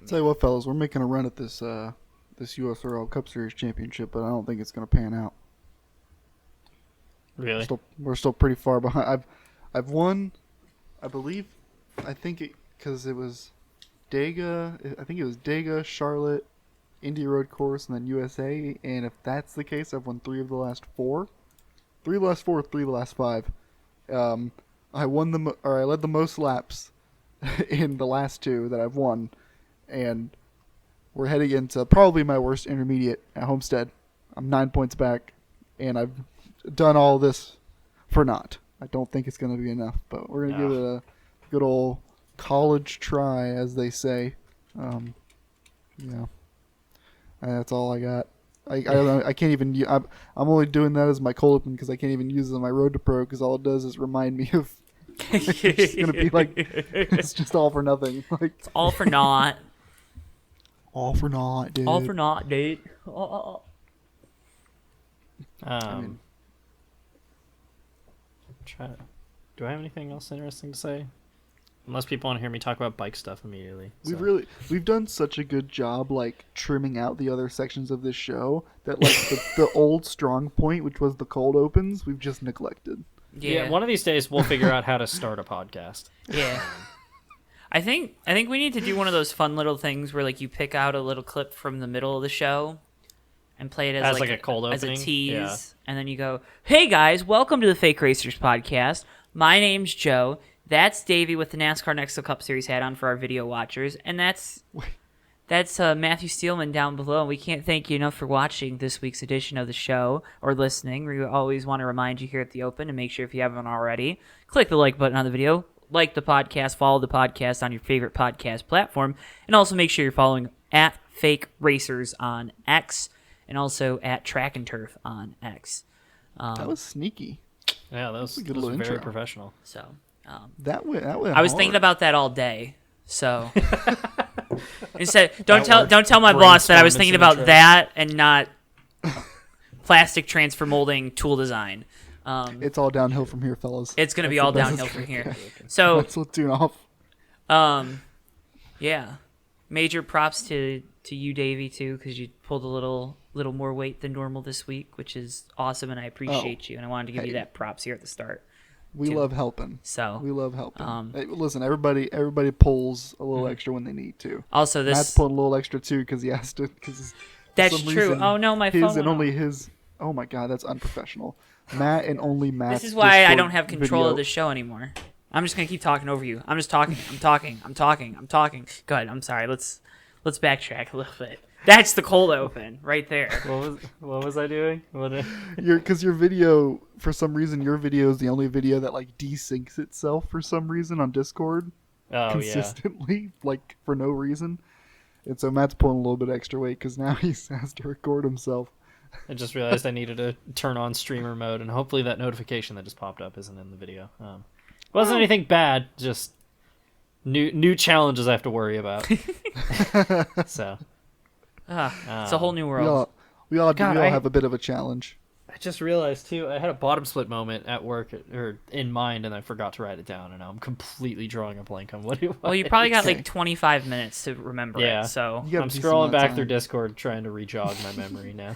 Tell you what, fellas, we're making a run at this this USRL Cup Series championship, but I don't think it's going to pan out. Really? We're still pretty far behind. I've won, I believe. I think because it was Dega. I think it was Dega, Charlotte, Indy Road Course, and then USA. And if that's the case, I've won 3 of the last 4. 3 of the last 4, 3 of the last 5. I led the most laps in the last 2 that I've won, and we're heading into probably my worst intermediate at Homestead. I'm 9 points back, and I've done all this for naught. I don't think it's going to be enough, but we're going to give it a good old college try, as they say. That's all I got. I can't even. I'm only doing that as my cold open because I can't even use it on my Road to Pro because all it does is remind me of. It's gonna be like it's just all for nothing. Like it's all for naught. All for naught, dude. All for naught, dude. Do I have anything else interesting to say? Unless people want to hear me talk about bike stuff immediately. We've done such a good job like trimming out the other sections of this show that like the old strong point, which was the cold opens, we've just neglected. Yeah, one of these days we'll figure out how to start a podcast. Yeah. I think we need to do one of those fun little things where like you pick out a little clip from the middle of the show and play it as like a cold opening, as a tease, and then you go, "Hey guys, welcome to the Fake Racers podcast. My name's Joe. That's Davey with the NASCAR Next Cup Series hat on for our video watchers, and that's Matthew Steelman down below. We can't thank you enough for watching this week's edition of the show or listening. We always want to remind you here at the open to make sure if you haven't already, click the like button on the video, like the podcast, follow the podcast on your favorite podcast platform, and also make sure you're following at Fake Racers on X and also at Track and Turf on X." That was sneaky. Yeah, that was very professional. So that went I was thinking about that all day. So instead, don't tell my boss that I was thinking about that and not plastic transfer molding tool design. It's all downhill from here, fellas. It's gonna be all downhill from here. So let's tune off. Yeah, major props to you, Davey, too, because you pulled a little more weight than normal this week, which is awesome, and I appreciate you. And I wanted to give you that props here at the start. We love helping. So we love helping. Hey, listen, everybody pulls a little extra when they need to. Also, Matt's pulling a little extra too because he has to. That's true. Reason, oh no, my phone. His and only his. Oh my God, that's unprofessional. Matt and only Matt. This is why I don't have control of the show anymore. I'm just gonna keep talking over you. I'm just talking. I'm talking. Go ahead. I'm sorry. Let's backtrack a little bit. That's the cold open right there. What was I doing? Because your video, for some reason, your video is the only video that like desyncs itself for some reason on Discord. Consistently, like for no reason. And so Matt's pulling a little bit extra weight because now he has to record himself. I just realized I needed to turn on streamer mode, and hopefully that notification that just popped up isn't in the video. Wasn't anything bad, just new challenges I have to worry about. So. It's a whole new world. We all have a bit of a challenge. I just realized too, I had a bottom split moment at work or in mind, and I forgot to write it down, and now I'm completely drawing a blank on what it was. Well, you probably got like 25 minutes to remember it. So I'm scrolling back through Discord trying to re-jog my memory now.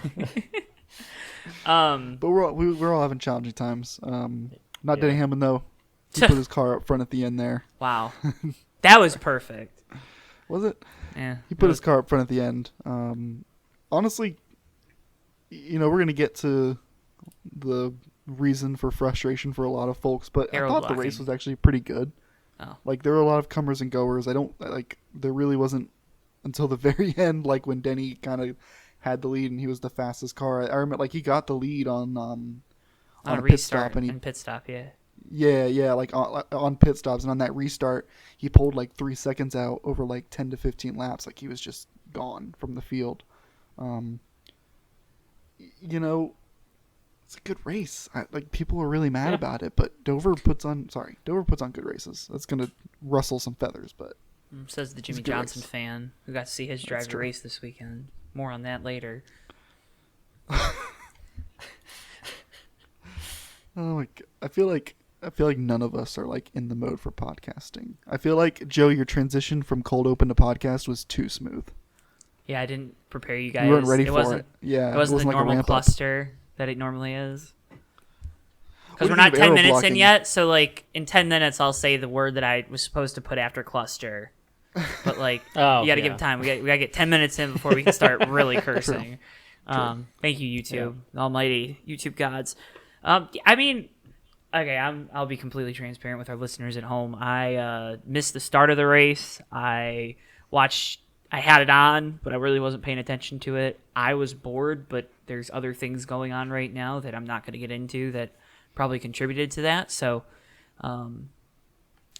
But we're all having challenging times. Not Denny Hammond though. He put his car up front at the end there. Wow, that was perfect. Was it? Yeah. He put his car up front at the end. Honestly, we're going to get to the reason for frustration for a lot of folks, but I thought the race was actually pretty good. Oh. Like, there were a lot of comers and goers. There really wasn't until the very end, like when Denny kind of had the lead and he was the fastest car. I remember, like, he got the lead on a pit stop. And pit stop, yeah. Yeah, like on pit stops, and on that restart, he pulled like 3 seconds out over like 10 to 15 laps. Like he was just gone from the field. It's a good race. People are really mad about it, but Dover puts on good races. That's gonna rustle some feathers, but says the Jimmy Johnson fan who got to see his driver race this weekend. More on that later. Oh my God. I feel like I feel like none of us are like in the mode for podcasting. I feel like, Joe, your transition from cold open to podcast was too smooth. Yeah, I didn't prepare you guys. You weren't ready it for wasn't, it. Yeah, It wasn't the like a normal ramp up. cluster that it normally is. What Because do we're you not think of 10 aero minutes blocking? in yet, so like in 10 minutes I'll say the word that I was supposed to put after cluster. But like, Oh, you got to yeah. give it time. We got to get 10 minutes in before we can start really cursing. Thank you, YouTube, almighty YouTube gods. I mean, okay, I'll be completely transparent with our listeners at home. I missed the start of the race. I had it on, but I really wasn't paying attention to it. I was bored, but there's other things going on right now that I'm not going to get into that probably contributed to that. So, I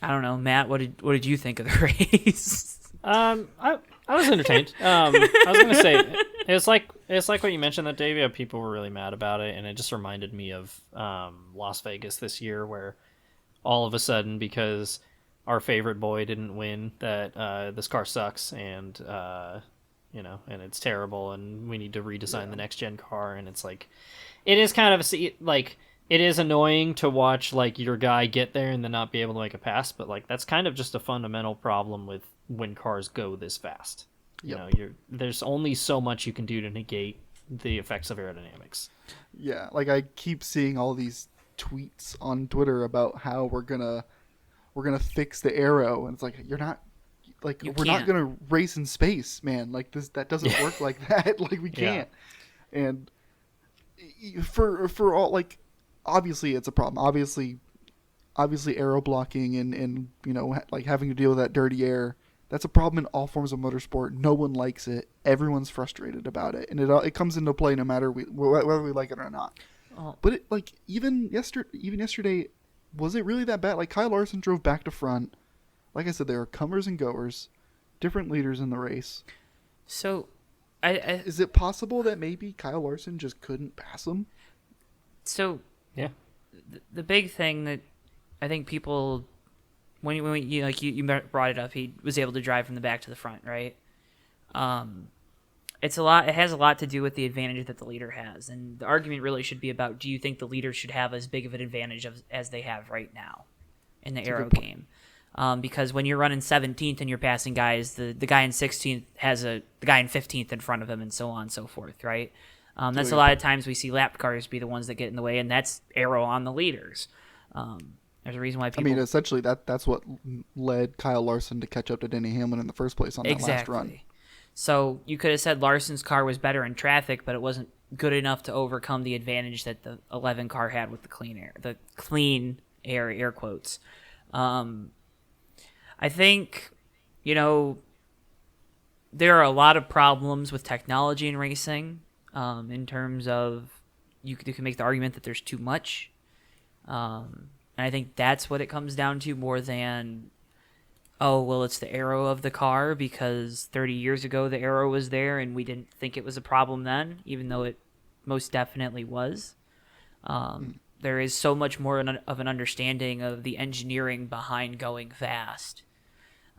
don't know, Matt. What did you think of the race? I was entertained. I was gonna say it's like what you mentioned that Davey, people were really mad about it, and it just reminded me of Las Vegas this year, where all of a sudden, because our favorite boy didn't win, that this car sucks, and and it's terrible, and we need to redesign the next gen car, and it's like, it is kind of like. It is annoying to watch like your guy get there and then not be able to make a pass, but like that's kind of just a fundamental problem with when cars go this fast. Yep. There's only so much you can do to negate the effects of aerodynamics. Yeah, like I keep seeing all these tweets on Twitter about how we're gonna fix the aero, and it's like, you're not, like, we're not gonna race in space, man. Like that doesn't work like that. Like we can't. And for all, like, obviously it's a problem. Obviously aero blocking and like having to deal with that dirty air, that's a problem in all forms of motorsport. No one likes it. Everyone's frustrated about it, and it comes into play no matter whether we like it or not. Oh. But it, like, even yesterday, was it really that bad? Like, Kyle Larson drove back to front. Like I said, there are comers and goers, different leaders in the race. So, is it possible that maybe Kyle Larson just couldn't pass him? So, yeah, the big thing that I think people, when you brought it up, he was able to drive from the back to the front, right? It has a lot to do with the advantage that the leader has, and the argument really should be about, do you think the leader should have as big of an advantage as they have right now in the aero game? Because when you're running 17th and you're passing guys, the guy in 16th has the guy in 15th in front of him, and so on and so forth, right? That's a lot of times we see lap cars be the ones that get in the way, and that's aero on the leaders. There's a reason why people... I mean, essentially, that's what led Kyle Larson to catch up to Denny Hamlin in the first place on that last run. So you could have said Larson's car was better in traffic, but it wasn't good enough to overcome the advantage that the 11 car had with the clean air quotes. I think, there are a lot of problems with technology in racing, in terms of you can make the argument that there's too much. And I think that's what it comes down to more than, it's the aero of the car, because 30 years ago the aero was there and we didn't think it was a problem then, even though it most definitely was. There is so much more of an understanding of the engineering behind going fast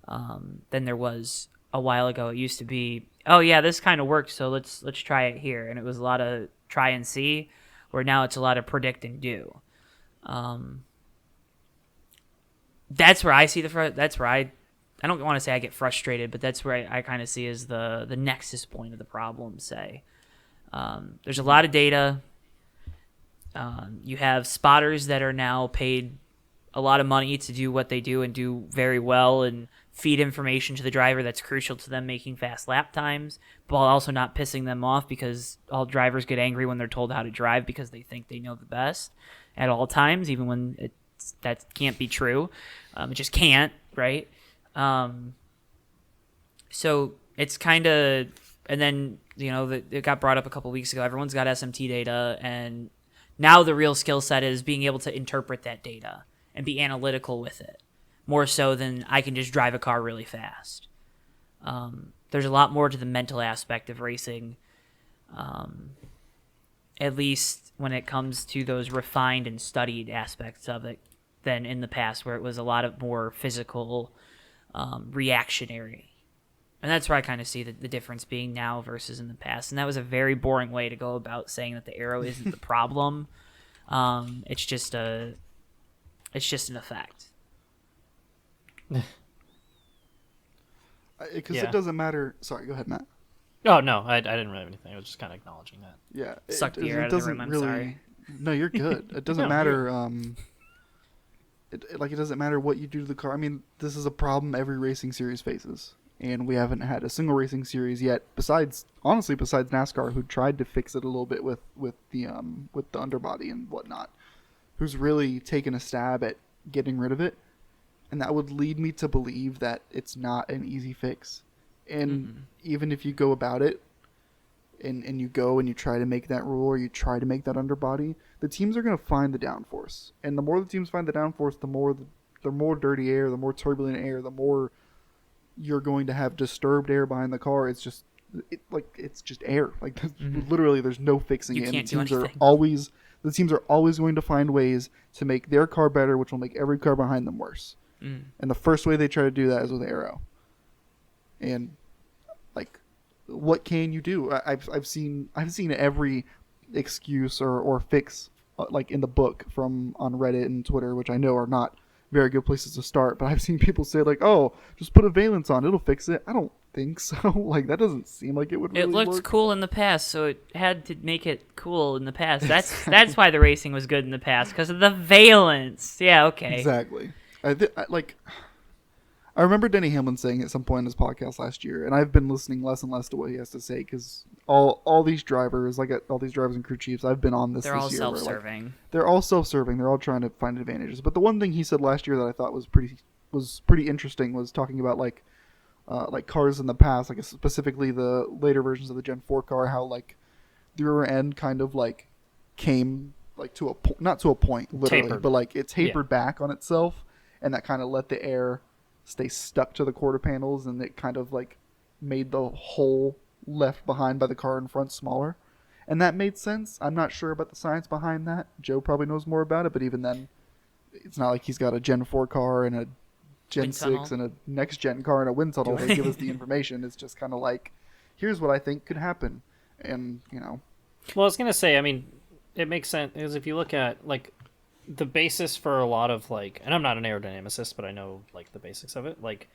than there was a while ago. It used to be, this kind of worked, so let's try it here, and it was a lot of try and see, where now it's a lot of predict and do. That's where I see that's where I don't want to say I get frustrated, but that's where I kind of see as the nexus point of the problem. There's a lot of data. You have spotters that are now paid a lot of money to do what they do and do very well and feed information to the driver that's crucial to them making fast lap times, but while also not pissing them off, because all drivers get angry when they're told how to drive because they think they know the best at all times, even when that can't be true. It just can't, right? So it's kind of, and then, it got brought up a couple weeks ago. Everyone's got SMT data, and now the real skill set is being able to interpret that data and be analytical with it, more so than I can just drive a car really fast. There's a lot more to the mental aspect of racing, at least when it comes to those refined and studied aspects of it, than in the past, where it was a lot of more physical, reactionary. And that's where I kind of see the difference being now versus in the past. And that was a very boring way to go about saying that the aero isn't the problem. It's just It's just an effect. Because Yeah. it doesn't matter. Sorry, go ahead, Matt. Oh no, I didn't really have anything. I was just kind of acknowledging that. Yeah, Suck the air out of the room, I'm sorry. No, you're good. It doesn't No, matter. It doesn't matter what you do to the car. I mean, this is a problem every racing series faces, and we haven't had a single racing series yet. Besides NASCAR, who tried to fix it a little bit with the underbody and whatnot, who's really taken a stab at getting rid of it, and that would lead me to believe that it's not an easy fix. And even if you go about it, and you go and you try to make that rule or you try to make that underbody, the teams are going to find the downforce. And the more the teams find the downforce, the more dirty air, the more turbulent air, the more you're going to have disturbed air behind the car. It's just air. Like literally, there's no fixing You it. And can't the do teams are anything. always going to find ways to make their car better, which will make every car behind them worse. And the first way they try to do that is with aero. And like, what can you do? I've seen every excuse or fix like in the book from on Reddit and Twitter, which I know are not very good places to start. But I've seen people say like, "Oh, just put a valence on; it'll fix it." I don't think so. Like that doesn't seem like it would. Really It looked work. cool in the past, so it had to make it cool in the past. That's why the racing was good in the past, because of the valence. Yeah, okay. Exactly. I remember Denny Hamlin saying at some point in his podcast last year, and I've been listening less and less to what he has to say because all these drivers, all these drivers and crew chiefs, I've been on this. They're all year where, like, self-serving. they're all self-serving. They're all trying to find advantages. But the one thing he said last year that I thought was pretty interesting was talking about like cars in the past, like specifically the later versions of the Gen 4 car, how like the rear end kind of like came like to a not to a point literally, Tapered. but like it tapered back on itself, and that kind of let the air stay stuck to the quarter panels, and it kind of like made the hole left behind by the car in front smaller. And that made sense. I'm not sure about the science behind that. Joe probably knows more about it, but even then, it's not like he's got a Gen 4 car and a Gen Wind 6 tunnel. and a next gen car and a wind tunnel. They give us the information. It's just kind of like, here's what I think could happen. And, Well, I was gonna say, I mean, it makes sense because if you look at like the basis for a lot of like, and I'm not an aerodynamicist, but I know like the basics of it. Like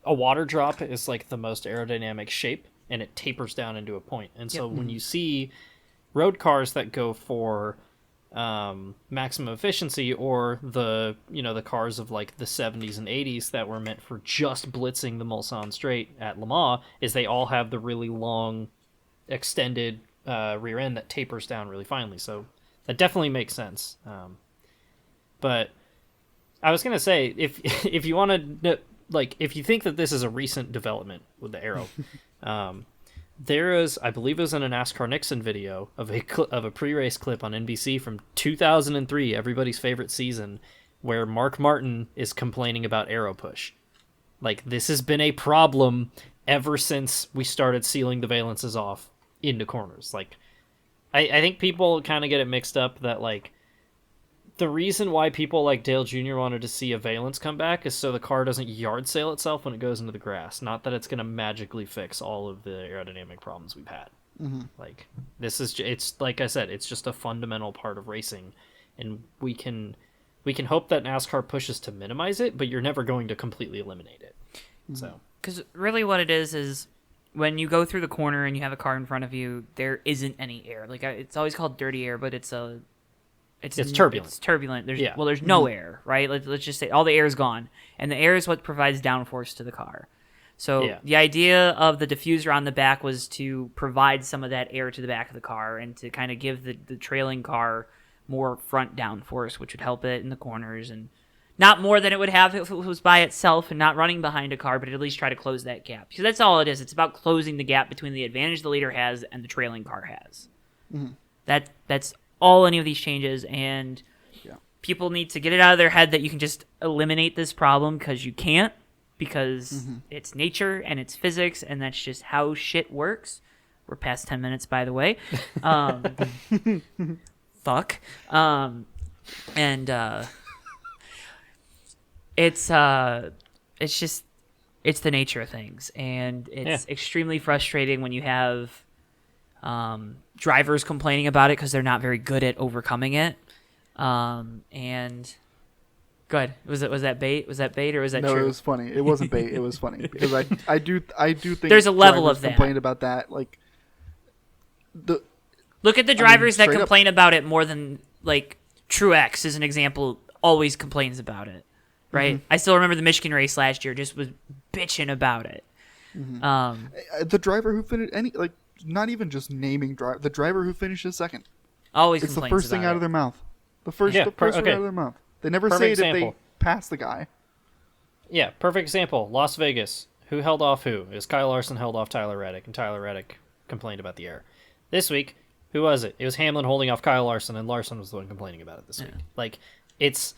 a water drop is like the most aerodynamic shape, and it tapers down into a point. And so when you see road cars that go for maximum efficiency, or the cars of like the 70s and 80s that were meant for just blitzing the Mulsanne straight at Le Mans, is they all have the really long extended rear end that tapers down really finely. So that definitely makes sense. But I was gonna say, if you want to, like, if you think that this is a recent development with the aero, there is, I believe it was in a NASCAR Nixon video of a pre-race clip on NBC from 2003, everybody's favorite season, where Mark Martin is complaining about aero push. Like, this has been a problem ever since we started sealing the valences off into corners. Like, I think people kind of get it mixed up that, like, the reason why people like Dale Jr. wanted to see a valence come back is so the car doesn't yard sail itself when it goes into the grass. Not that it's going to magically fix all of the aerodynamic problems we've had. Like, this is, it's like I said, it's just a fundamental part of racing, and we can hope that NASCAR pushes to minimize it, but you're never going to completely eliminate it. So, Because really what it is when you go through the corner and you have a car in front of you, there isn't any air. Like, it's always called dirty air, but it's turbulent. It's turbulent. There's no air, right? Let's just say all the air is gone, and the air is what provides downforce to the car. So the idea of the diffuser on the back was to provide some of that air to the back of the car and to kind of give the trailing car more front downforce, which would help it in the corners, and not more than it would have if it was by itself and not running behind a car, but at least try to close that gap. Because that's all it is. It's about closing the gap between the advantage the leader has and the trailing car has. That's all any of these changes, and people need to get it out of their head that you can just eliminate this problem, because you can't, because it's nature and it's physics, and that's just how shit works. We're past 10 minutes, by the way. Fuck. It's the nature of things, and it's extremely frustrating when you have drivers complaining about it because they're not very good at overcoming it, and Good. Was that bait? Was that bait or was that No, true? it was funny. It wasn't bait. It was funny because I do think There's a level drivers of that. complain about that. Like Look at the drivers that straight up- complain about it more than like Truex is an example. Always complains about it, right? I still remember the Michigan race last year. Just was bitching about it. the driver who finished not even just naming the driver who finishes second. Always It's the complains first thing about out of it. their mouth. The first Yeah, word okay. out of their mouth. They never Perfect say it if example. they pass the guy. Yeah, perfect example. Las Vegas. Who held off who? It was Kyle Larson held off Tyler Reddick, and Tyler Reddick complained about the error. This week, who was it? It was Hamlin holding off Kyle Larson, and Larson was the one complaining about it this week. Like, it's...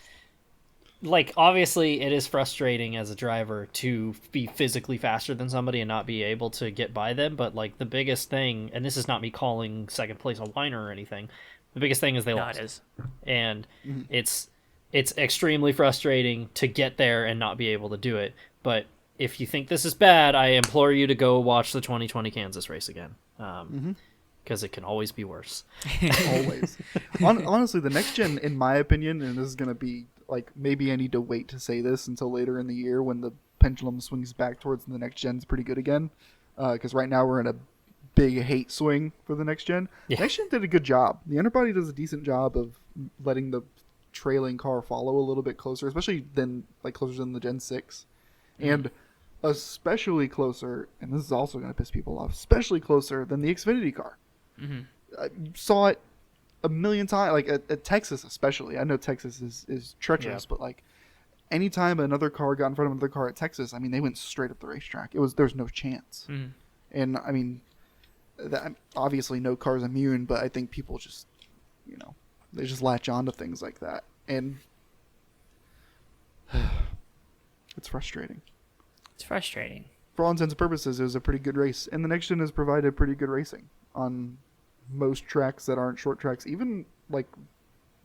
Like, obviously, it is frustrating as a driver to be physically faster than somebody and not be able to get by them, but, like, the biggest thing, and this is not me calling second place a whiner or anything, the biggest thing is they No, lost. it is. And it's extremely frustrating to get there and not be able to do it. But if you think this is bad, I implore you to go watch the 2020 Kansas race again, because it can always be worse. Always. Honestly, the next gen, in my opinion, and this is going to be, like, maybe I need to wait to say this until later in the year when the pendulum swings back towards the next gen's pretty good again. Because right now we're in a big hate swing for the next gen. Yeah. Next gen did a good job. The underbody does a decent job of letting the trailing car follow a little bit closer, especially closer than the Gen 6. And especially closer, and this is also going to piss people off, especially closer than the Xfinity car. You saw it a million times, like at Texas especially. I know Texas is treacherous, Yeah. but like anytime another car got in front of another car at Texas, I mean, they went straight up the racetrack. There's no chance. And I mean, obviously no car's immune, but I think people just, they just latch on to things like that. And it's frustrating. It's frustrating. For all intents and purposes, it was a pretty good race. And the next gen has provided pretty good racing on most tracks that aren't short tracks. Even like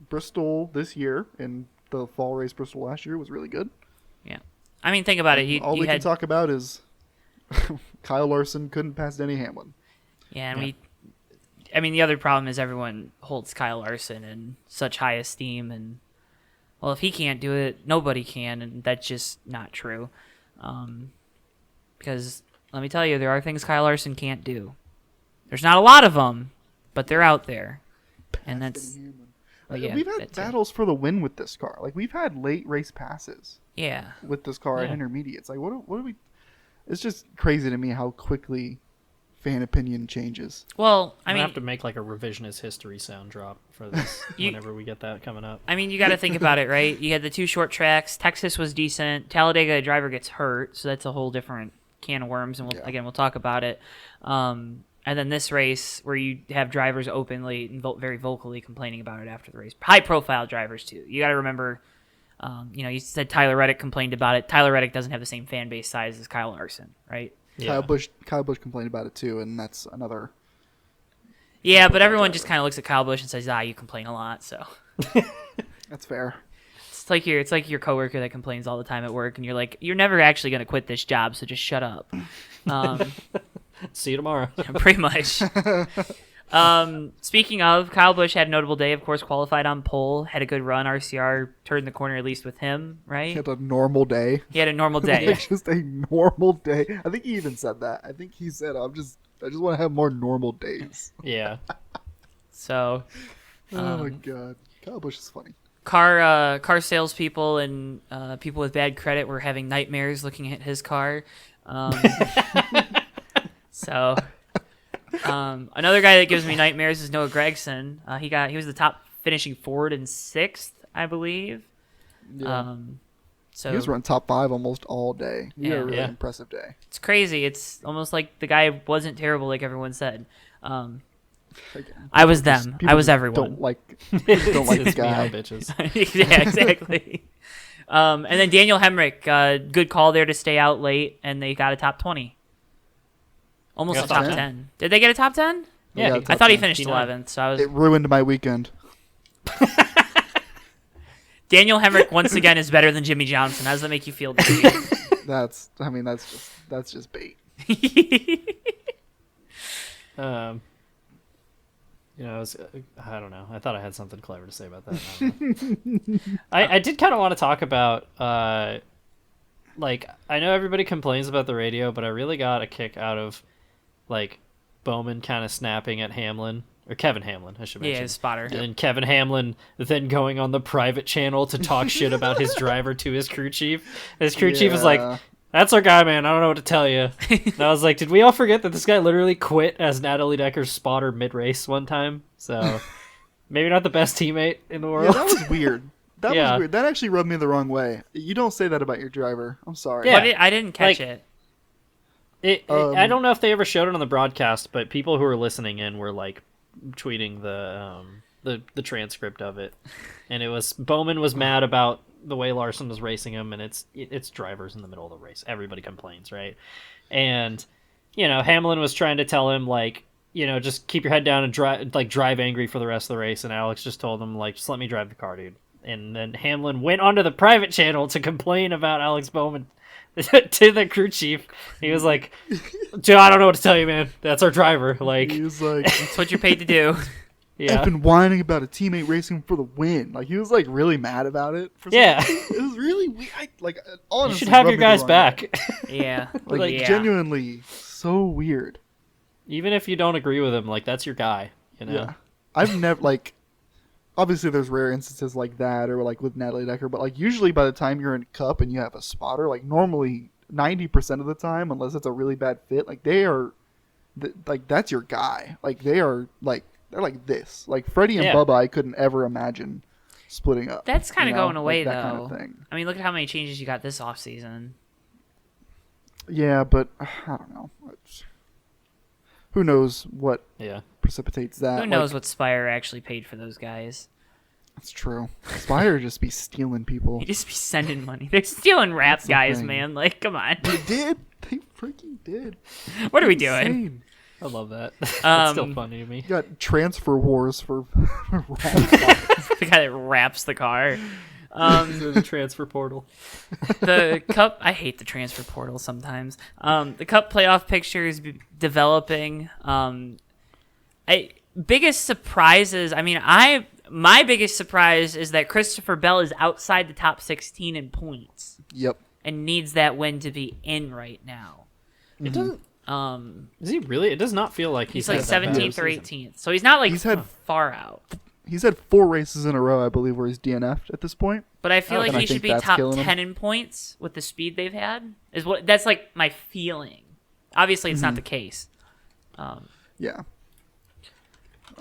Bristol this year and the fall race Bristol last year was really good. Yeah. I mean, think about it. All you we had can talk about is Kyle Larson couldn't pass Denny Hamlin. Yeah, and I mean, the other problem is everyone holds Kyle Larson in such high esteem, and, well, if he can't do it, nobody can, and that's just not true. Because, let me tell you, there are things Kyle Larson can't do. There's not a lot of them, but they're out there. And that's... Denny Hamlin. well, yeah, we've had that too. battles for the win with this car. Like, we've had late race passes Yeah. with this car at Yeah. intermediates. Like, what do we... It's just crazy to me how quickly fan opinion changes. Well, I I mean... have to make like a revisionist history sound drop for this whenever we get that coming up. I mean, you got to think about it, right? You had the two short tracks. Texas was decent. Talladega, a driver gets hurt, so that's a whole different can of worms, and we'll talk about it. And then this race, where you have drivers openly and very vocally complaining about it after the race. High-profile drivers, too. You got to remember, you said Tyler Reddick complained about it. Tyler Reddick doesn't have the same fan base size as Kyle Larson, right? Yeah. Kyle Busch complained about it too, and that's another... Yeah, but everyone just kind of looks at Kyle Busch and says, you complain a lot, so... That's fair. It's like your coworker that complains all the time at work, and you're like, you're never actually going to quit this job, so just shut up. See you tomorrow. Pretty much. Speaking of, Kyle Busch had a notable day, of course, qualified on pole, had a good run. RCR turned the corner at least with him, right? He had a normal day. He had a normal day. Like, just a normal day. I think he even said that. I think he said, I just want to have more normal days. Yeah. So, Oh my god. Kyle Busch is funny. car salespeople and people with bad credit were having nightmares looking at his car. So, another guy that gives me nightmares is Noah Gragson. He was the top finishing Ford in 6th, I believe. Yeah. So He was running top 5 almost all day. He had a really Yeah. impressive day. it's crazy. It's almost like the guy wasn't terrible, like everyone said. Again, I was just- them. people I was just everyone. Don't like the It's me guy. out, bitches. Yeah, exactly. And then Daniel Hemrick, good call there to stay out late, and they got a top 20. Almost Got a top top 10. 10. Did they get a top 10? Yeah, got he- top I thought he 10. finished 59. 11th, so I was... It ruined my weekend. Daniel Hemrick, once again, is better than Jimmy Johnson. How does that make you feel, Davey? That's just bait. Um, You know, I don't know. I thought I had something clever to say about that. I did kind of want to talk about, like, I know everybody complains about the radio, but I really got a kick out of, like, Bowman kind of snapping at Hamlin, or Kevin Hamlin, I should mention. Yeah, his spotter. And then Kevin Hamlin then going on the private channel to talk shit about his driver to his crew chief. His crew chief was like, "That's our guy, man. I don't know what to tell you." And I was like, did we all forget that this guy literally quit as Natalie Decker's spotter mid-race one time? So maybe not the best teammate in the world. Yeah, that was weird. That was weird. That actually rubbed me the wrong way. You don't say that about your driver. I'm sorry. Yeah. I didn't catch it. I don't know if they ever showed it on the broadcast, but people who were listening in were like tweeting the transcript of it, and it was Bowman was mad about the way Larson was racing him, and it's drivers in the middle of the race. Everybody complains, right? And you know, Hamlin was trying to tell him like, you know, just keep your head down and drive angry for the rest of the race. And Alex just told him like, just let me drive the car, dude. And then Hamlin went onto the private channel to complain about Alex Bowman to the crew chief. He was like, "Joe, I don't know what to tell you, man. That's our driver. Like, he was like, That's what you're paid to do." yeah, I've been whining about a teammate racing for the win. Like he was like really mad about it. It was really weird. Honestly, you should have your rubbed me the guys wrong back. way. Yeah. Like yeah. genuinely so weird. Even if you don't agree with him, like that's your guy. You know. Yeah, I've never like. Obviously, there's rare instances like that, or like with Natalie Decker. But like usually, by the time you're in Cup and you have a spotter, like normally 90% of the time, unless it's a really bad fit, like they are, like that's your guy. Like they're like this. Like Freddie and Bubba, I couldn't ever imagine splitting up. That's kind of going away, like that though. kind of thing. I mean, look at how many changes you got this offseason. Yeah, but I don't know. Who knows what precipitates that? Who knows what Spire actually paid for those guys? That's true. Spire just be stealing people. He just be sending money. They're stealing rap guys, thing. man. Like, come on. They did. They freaking did. What are we doing? Insane. I love that. That's still funny to me. You got transfer wars for rap. The guy that wraps the car. There's a transfer portal. The Cup, I hate the transfer portal sometimes. The Cup playoff picture is developing. Biggest surprises. I mean, my biggest surprise is that Christopher Bell is outside the top 16 in points. Yep. And needs that win to be in right now. It doesn't. Is he really? It does not feel like He's had like that bad 17th or season. 18th, so he's not like He's had- far out. He's had 4 races in a row, I believe, where he's DNF'd at this point. But I feel like And I he should think be that's top killing him. 10 in points with the speed they've had. That's like my feeling. Obviously, it's not the case. Yeah.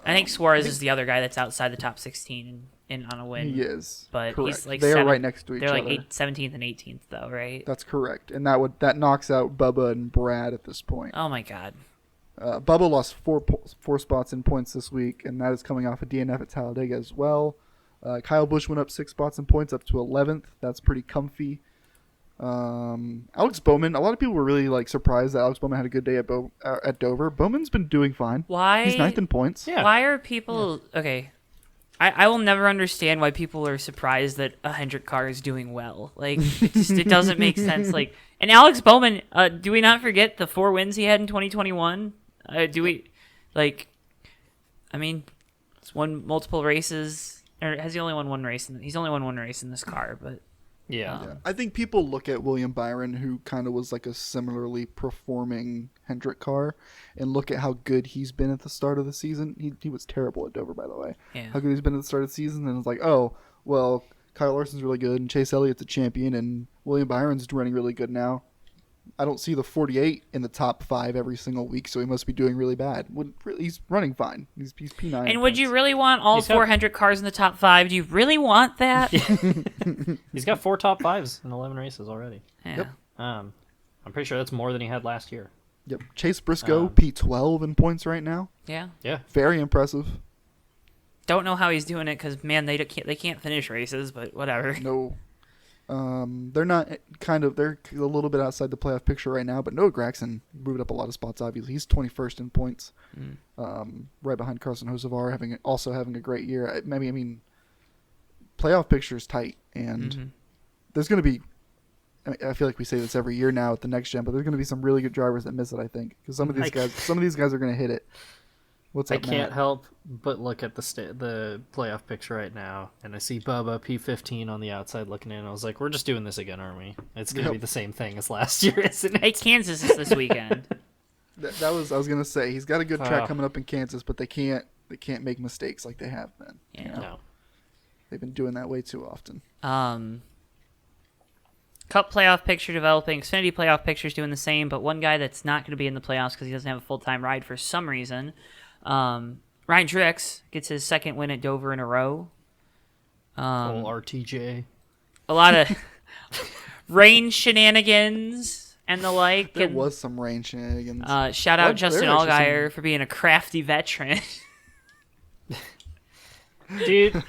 I think Suarez is the other guy that's outside the top 16 in on a win. He is. But correct. he's like they are seven- right next to each They're other. like 17th and 18th though, right? That's correct. And that knocks out Bubba and Brad at this point. Oh my god. Bubba lost 4 spots in points this week, and that is coming off a DNF at Talladega as well. Kyle Busch went up 6 spots in points, up to 11th. That's pretty comfy. Alex Bowman, a lot of people were really like surprised that Alex Bowman had a good day at Dover. Bowman's been doing fine. Why? He's 9th in points. Yeah. Why are people okay? I will never understand why people are surprised that a Hendrick car is doing well. Like it doesn't make sense. Like, and Alex Bowman, do we not forget the 4 wins he had in 2021? Do we like? I mean, he's won multiple races, or has he only won one race? He's only won one race in this car, but Yeah. I think people look at William Byron, who kind of was like a similarly performing Hendrick car, and look at how good he's been at the start of the season. He was terrible at Dover, by the way. Yeah. How good he's been at the start of the season, and it's like, oh, well, Kyle Larson's really good, and Chase Elliott's a champion, and William Byron's running really good now. I don't see the 48 in the top 5 every single week, so he must be doing really bad. He's running fine. He's P9. And would you really want all 4 Hendrick cars in the top 5? Do you really want that? He's got 4 top 5s in 11 races already. Yeah. Yep. I'm pretty sure that's more than he had last year. Yep. Chase Briscoe, P12 in points right now. Yeah. Yeah. Very impressive. Don't know how he's doing it because man, they can't finish races, but whatever. No. They're not they're a little bit outside the playoff picture right now, but Noah Gragson moved up a lot of spots, obviously. He's 21st in points, right behind Carson Hocevar, having a great year. I mean, playoff picture is tight, and there's going to be, I feel like we say this every year now at the next gen, but there's going to be some really good drivers that miss it, I think, because some of these guys are going to hit it. What's I up, can't Matt? help but look at the playoff picture right now, and I see Bubba P15 on the outside looking in. I was like, we're just doing this again, aren't we? It's gonna be the same thing as last year, isn't it? Hey, Kansas is this weekend. That was I was gonna say he's got a good track Oh. coming up in Kansas, but they can't make mistakes like they have been. Yeah. No. They've been doing that way too often. Cup playoff picture developing. Xfinity playoff picture's doing the same, but one guy that's not going to be in the playoffs because he doesn't have a full-time ride for some reason. Ryan Truex gets his second win at Dover in a row. Old RTJ. A lot of rain shenanigans and the like. There and, was some rain shenanigans. shout out Well, Justin there are actually Allgaier for being a crafty veteran. Dude,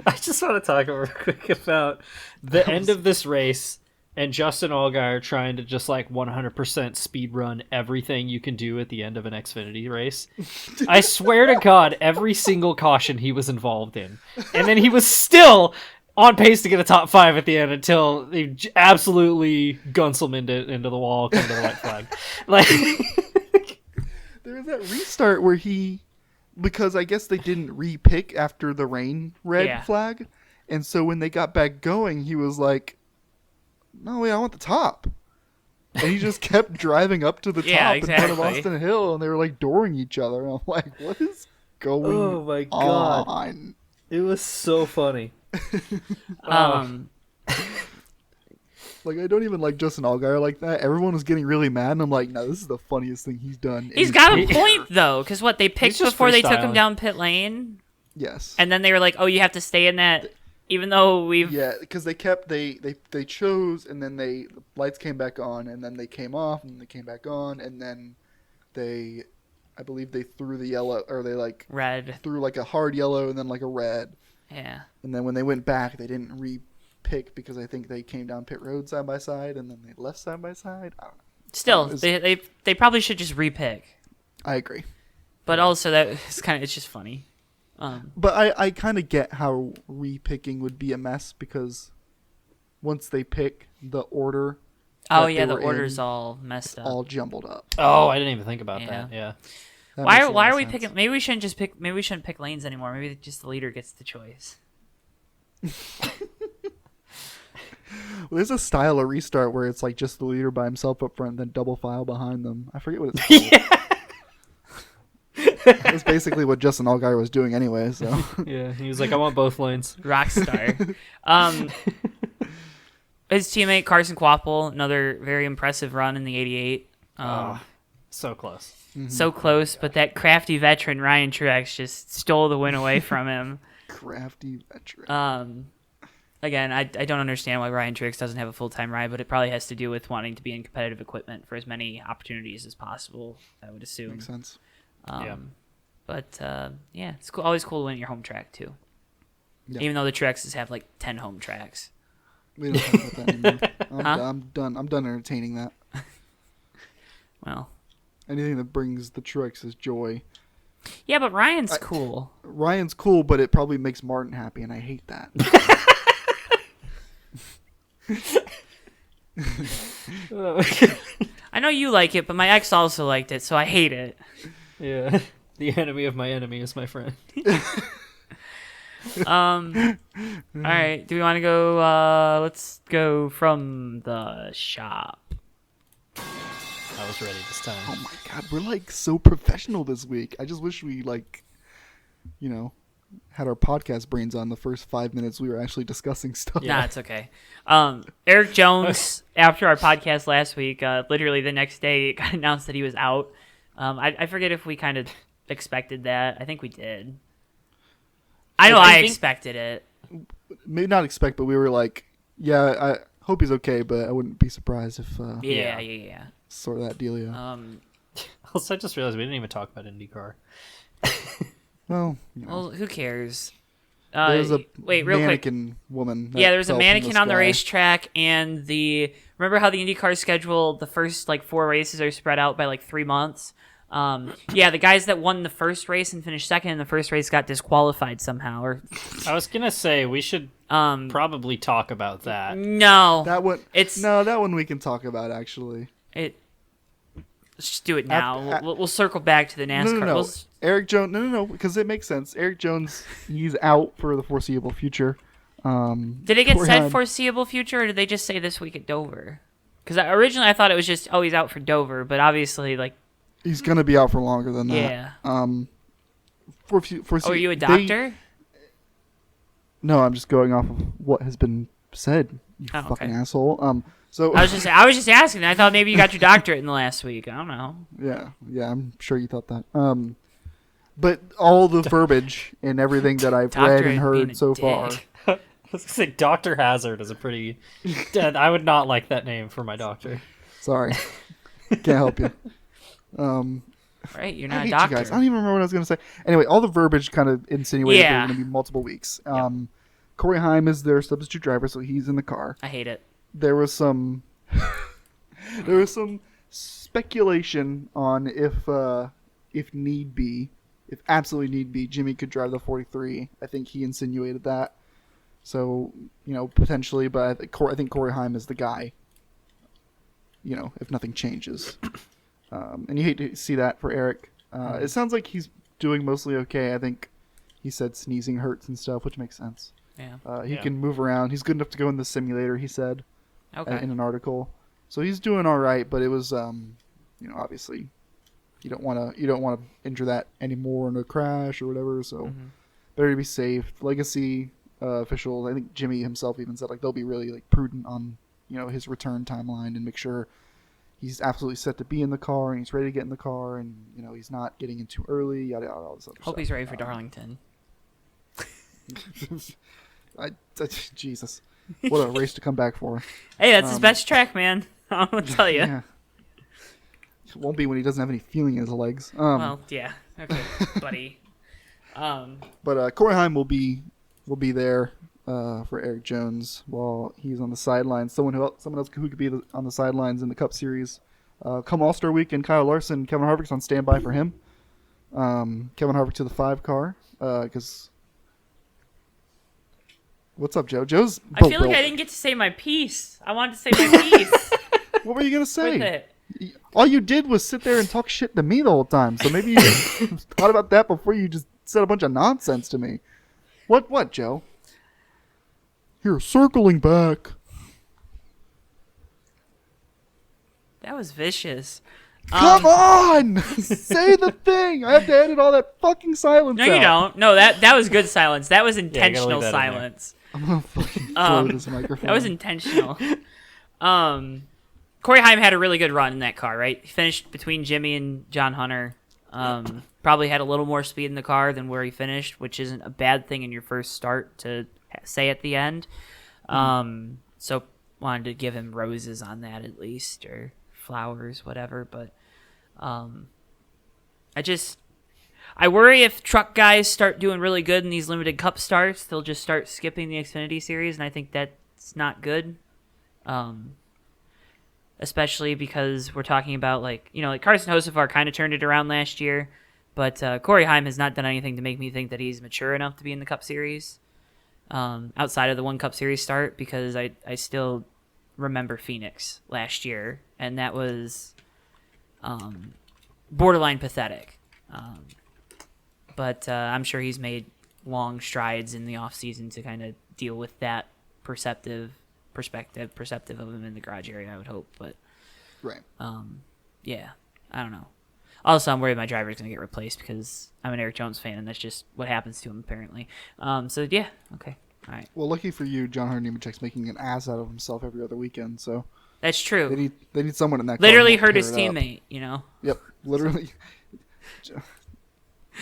I just want to talk real quick about the end of this race and Justin Allgaier trying to just like 100% speed run everything you can do at the end of an Xfinity race. I swear to God, every single caution he was involved in. And then he was still on pace to get a top 5 at the end until he absolutely Gunselmaned it into the wall, come to the white flag. Like, There was that restart where because I guess they didn't re-pick after the rain red flag, and so when they got back going, he was like, "No, wait, I want the top," and he just kept driving up to the top in front of Austin Hill, and they were like dooring each other. And I'm like, "What is going oh my God. on?" It was so funny. Like, I don't even like Justin Allgaier like that. Everyone was getting really mad, and I'm like, no, this is the funniest thing he's done. He's got a point, though, because they picked just before they took him freestyling. down pit lane, Yes. and then they were like, oh, you have to stay in that, even though we've... Yeah, because they chose, and then the lights came back on, and then they came off, and they came back on, and then I believe they threw the yellow, or they like Red. threw like a hard yellow and then like a red. Yeah. And then when they went back, they didn't re-pick because I think they came down pit road side by side, and then they left side by side. I don't know. Still, they probably should just repick. I agree. But also, it's just funny. But I kind of get how re-picking would be a mess because once they pick the order. Oh that yeah, they the were order's in, all messed up. all jumbled up. Oh, I didn't even think about Yeah. that. Yeah. That Why makes a lot are of we sense. picking? Maybe we shouldn't just pick. Maybe we shouldn't pick lanes anymore. Maybe just the leader gets the choice. Well, there's a style of restart where it's like just the leader by himself up front, and then double file behind them. I forget what it's called. That's basically what Justin Allgaier was doing anyway. So Yeah. He was like, I want both lanes. Rockstar. His teammate Carson Kvapil, another very impressive run in the '88. So close. So close, but that crafty veteran Ryan Truex just stole the win away from him. crafty veteran. Again, I don't understand why Ryan Truex doesn't have a full-time ride, but it probably has to do with wanting to be in competitive equipment for as many opportunities as possible, I would assume. Makes sense. Yeah. But, yeah, it's always cool to win your home track, too. Yeah. Even though the Truexes have, 10 home tracks. We don't talk about that anymore. Huh? I'm done. I'm done entertaining that. Well, Anything that brings the Truex joy. yeah, but Ryan's cool. Ryan's cool, but it probably makes Martin happy, and I hate that. I know you like it, but my ex also liked it, so I hate it. Yeah. The enemy of my enemy is my friend. All right, do we want to go? Let's go from the shop. I was ready this time. Oh my god, we're like so professional this week. I just wish we had our podcast brains on the first 5 minutes we were actually discussing stuff. Nah, it's okay. Erik Jones, after our podcast last week, literally the next day, it got announced that he was out. I forget if we kind of expected that. I think we did. I know I expected it. Maybe not expect, but we were like, yeah, I hope he's okay, but I wouldn't be surprised if Yeah. sort of that deal, yeah. Also, I just realized we didn't even talk about IndyCar. Well, Well, who cares? there's a wait, real quick. mannequin woman. that Yeah, there was a fell from mannequin on the sky. racetrack, and remember how the IndyCar schedule, the first 4 races are spread out by 3 months. Yeah, the guys that won the first race and finished second in the first race got disqualified somehow. Or I was gonna say we should probably talk about that. no, That one. It's- that one we can talk about actually. let's just do it now. After- We'll circle back to the NASCAR. No. We'll Erik Jones. No, because it makes sense. Erik Jones, he's out for the foreseeable future. Did it get Corey said Heim- foreseeable future, or did they just say this week at Dover? Because originally I thought it was just, he's out for Dover, but obviously, like... He's going to be out for longer than that. Yeah. Are you a doctor? No, I'm just going off of what has been said, you Oh, fucking okay. asshole. So I was just asking. I thought maybe you got your doctorate in the last week. I don't know. yeah, I'm sure you thought that. But all the verbiage and everything that I've read Doctorate and being heard a so far. dick. I was gonna say Dr. Hazard is a pretty. I would not like that name for my doctor. Sorry, can't help you. Right, you're I not a hate doctor. you guys. I don't even remember what I was going to say. Anyway, all the verbiage kind of insinuated there Yeah. were going to be multiple weeks. Corey Heim is their substitute driver, so he's in the car. I hate it. There was some speculation on if need be, if absolutely need be, Jimmy could drive the 43. I think he insinuated that. So, potentially, but I think Corey Heim is the guy. If nothing changes. And you hate to see that for Erik. It sounds like he's doing mostly okay. I think he said sneezing hurts and stuff, which makes sense. Yeah. He can move around. He's good enough to go in the simulator, he said. Okay. In an article, so he's doing all right. But it was, obviously, you don't want to injure that anymore in a crash or whatever. So better to be safe. Legacy officials, I think Jimmy himself even said they'll be really prudent on his return timeline and make sure he's absolutely set to be in the car and he's ready to get in the car and he's not getting in too early. Yada yada, all this other stuff. Hope he's ready for Darlington. Jesus, what a race to come back for. Hey, that's his best track, man. I'm gonna tell you. Yeah. It won't be when he doesn't have any feeling in his legs. Well, yeah. Okay, buddy. But Corey Heim will be there for Erik Jones while he's on the sidelines. Someone else who could be on the sidelines in the Cup Series. Come All-Star Weekend, Kyle Larson, Kevin Harvick's on standby for him. Kevin Harvick to the 5 car because. What's up, Joe? Joe's. I feel like I didn't get to say my piece. I wanted to say my piece. What were you gonna say? With it. All you did was sit there and talk shit to me the whole time. So maybe you thought about that before you just said a bunch of nonsense to me. What, Joe? Here, circling back. That was vicious. Come on! Say the thing! I have to edit all that fucking silence No, out. you don't. No, that was good silence. That was gotta intentional leave that in there. silence. I'm gonna fucking throw this microphone. That was intentional. Corey Heim had a really good run in that car, right? He finished between Jimmy and John Hunter. Probably had a little more speed in the car than where he finished, which isn't a bad thing in your first start to say at the end. So wanted to give him roses on that at least, or flowers, whatever. But I worry if truck guys start doing really good in these limited cup starts, they'll just start skipping the Xfinity series, and I think that's not good. Especially because we're talking about like Carson Hocevar kind of turned it around last year, but Corey Heim has not done anything to make me think that he's mature enough to be in the Cup Series outside of the one Cup Series start, because I still remember Phoenix last year, and that was borderline pathetic. But I'm sure he's made long strides in the off season to kind of deal with that perceptive of him in the garage area, I would hope. But right. Yeah, I don't know. Also, I'm worried my driver's going to get replaced because I'm an Erik Jones fan, and that's just what happens to him, apparently. So, yeah, okay. All right. Well, lucky for you, John Hunter Nemechek's making an ass out of himself every other weekend, so That's true. they need someone in that car Literally to hurt tear his it up. teammate, Yep, literally.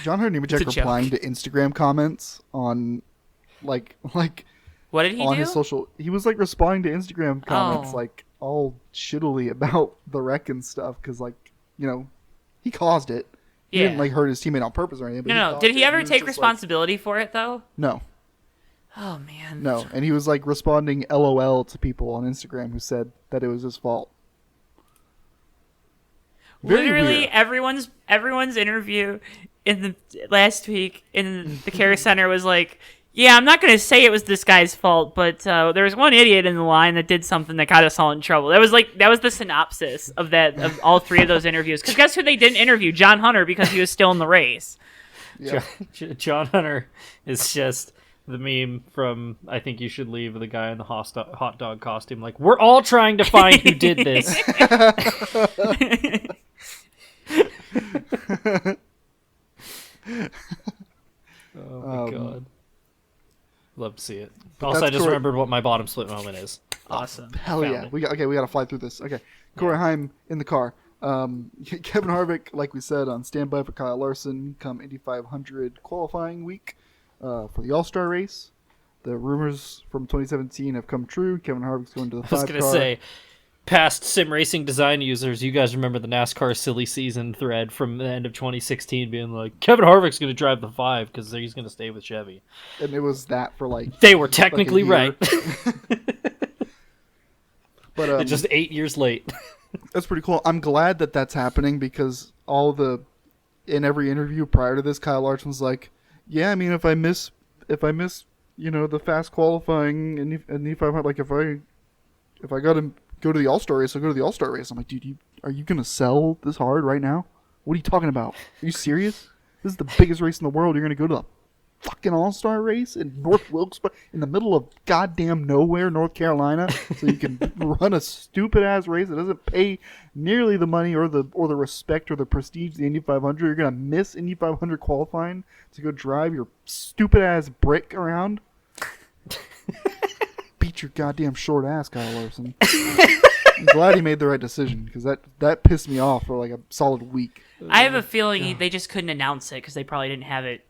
John Hunter It's a Nemechek joke. replying to Instagram comments on, like What did he on do? his social. He was responding to Instagram comments Oh. all shittily about the wreck and stuff because he caused it. He Yeah. didn't hurt his teammate on purpose or anything. But No. caused Did he it. ever was take just responsibility for it, though? No, Oh, man. no, and he was responding LOL to people on Instagram who said that it was his fault. Very Literally, weird. everyone's interview in the last week in the care center was like, Yeah, I'm not going to say it was this guy's fault, but there was one idiot in the line that did something that got us all in trouble. That was the synopsis of all three of those interviews. Because guess who they didn't interview? John Hunter, because he was still in the race. Yeah. John Hunter is just the meme from I Think You Should Leave, the guy in the hot dog costume. Like, we're all trying to find who did this. Oh my god. Love to see it. Also, I just remembered what my bottom split moment is. Awesome. Hell yeah. We got to fly through this. Okay. Corey Heim in the car. Kevin Harvick, like we said, on standby for Kyle Larson come Indy 500 qualifying week for the All-Star race. The rumors from 2017 have come true. Kevin Harvick's going to the 5 car. I was going to say, past sim racing design users, you guys remember the NASCAR silly season thread from the end of 2016 being like, Kevin Harvick's going to drive the 5 because he's going to stay with Chevy. And it was that for like... They were technically right. But it's just 8 years late. That's pretty cool. I'm glad that that's happening because in every interview prior to this, Kyle Larson was like, yeah, I mean, if I miss, the fast qualifying and if I got to go to the All-Star race, I'll go to the All-Star race. I'm like, dude, are you going to sell this hard right now? What are you talking about? Are you serious? This is the biggest race in the world. You're going to go to the fucking All-Star race in North Wilkesboro, in the middle of goddamn nowhere, North Carolina, so you can run a stupid-ass race that doesn't pay nearly the money or the respect or the prestige of the Indy 500. You're going to miss Indy 500 qualifying to go drive your stupid-ass brick around? Beat your goddamn short ass, Kyle Larson. I'm glad he made the right decision because that pissed me off for like a solid week. I have a feeling they just couldn't announce it because they probably didn't have it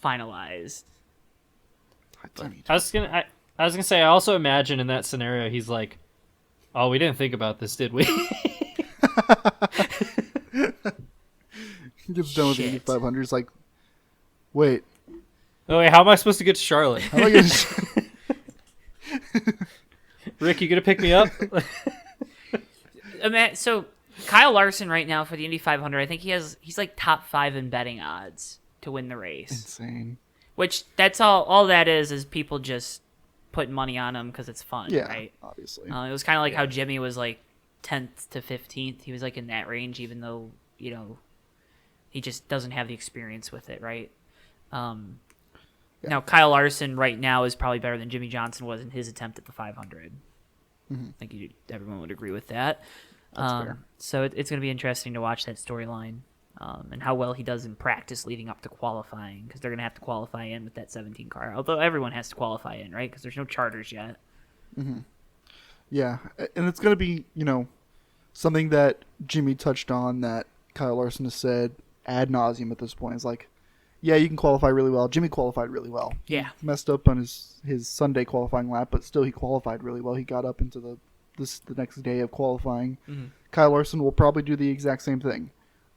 finalized. I was gonna say, I also imagine in that scenario he's like, oh, we didn't think about this, did we? He gets done with the Indy 500. He's like, wait. Oh wait, how am I supposed to get to Charlotte? How am I gonna... Rick, you gonna pick me up? So Kyle Larson right now for the Indy 500, I think he's like top 5 in betting odds to win the race. Insane. Which that's all that is people just putting money on him because it's fun, yeah, right? Obviously. It was kind of like how Jimmy was like 10th to 15th. He was like in that range, even though he just doesn't have the experience with it, right? Now Kyle Larson right now is probably better than Jimmy Johnson was in his attempt at the 500. Mm-hmm. I think everyone would agree with that. That's fair. So it's going to be interesting to watch that storyline and how well he does in practice leading up to qualifying, because they're going to have to qualify in with that 17 car. Although everyone has to qualify in, right? Because there's no charters yet. Mm-hmm. Yeah, and it's going to be, something that Jimmy touched on that Kyle Larson has said ad nauseum at this point. Is like, yeah, you can qualify really well. Jimmy qualified really well. Yeah. He messed up on his Sunday qualifying lap, but still he qualified really well. He got up into the next day of qualifying. Mm-hmm. Kyle Larson will probably do the exact same thing.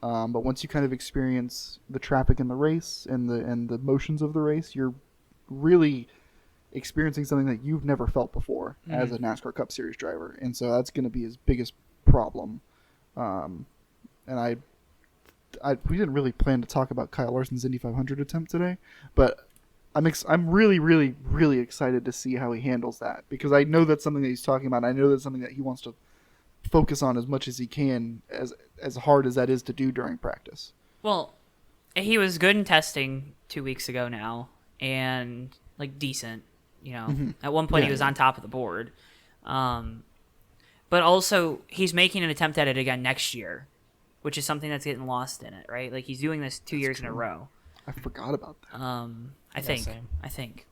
But once you kind of experience the traffic in the race and the motions of the race, you're really experiencing something that you've never felt before as a NASCAR Cup Series driver. And so that's going to be his biggest problem. And we didn't really plan to talk about Kyle Larson's Indy 500 attempt today, but I'm really, really, really excited to see how he handles that, because I know that's something that he's talking about. I know that's something that he wants to focus on as much as he can, as hard as that is to do during practice. Well, he was good in testing 2 weeks ago now, and like decent. At one point he was on top of the board, but also he's making an attempt at it again next year, which is something that's getting lost in it, right? Like, he's doing this 2 years in a row. I forgot about that. I think.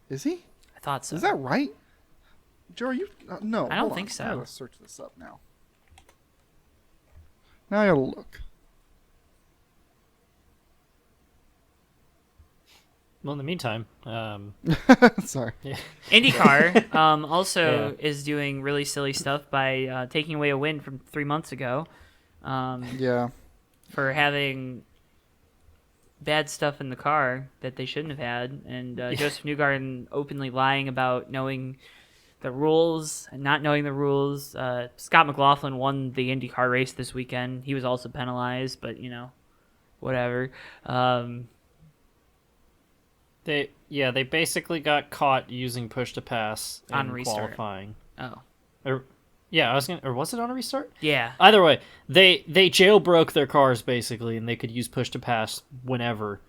Is he? I thought so. Is that right? Joe, are you? No. I don't think so. I gotta search this up now. Now I gotta look. Well, in the meantime, sorry. Yeah. IndyCar also is doing really silly stuff by taking away a win from 3 months ago. Yeah. For having bad stuff in the car that they shouldn't have had, and Joseph Newgarden openly lying about knowing the rules and not knowing the rules. Scott McLaughlin won the IndyCar race this weekend. He was also penalized, but whatever. They Yeah, they basically got caught using push to pass On in restart. qualifying. Oh. Yeah, or was it on a restart? Yeah. Either way, they jailbroke their cars basically, and they could use push to pass whenever.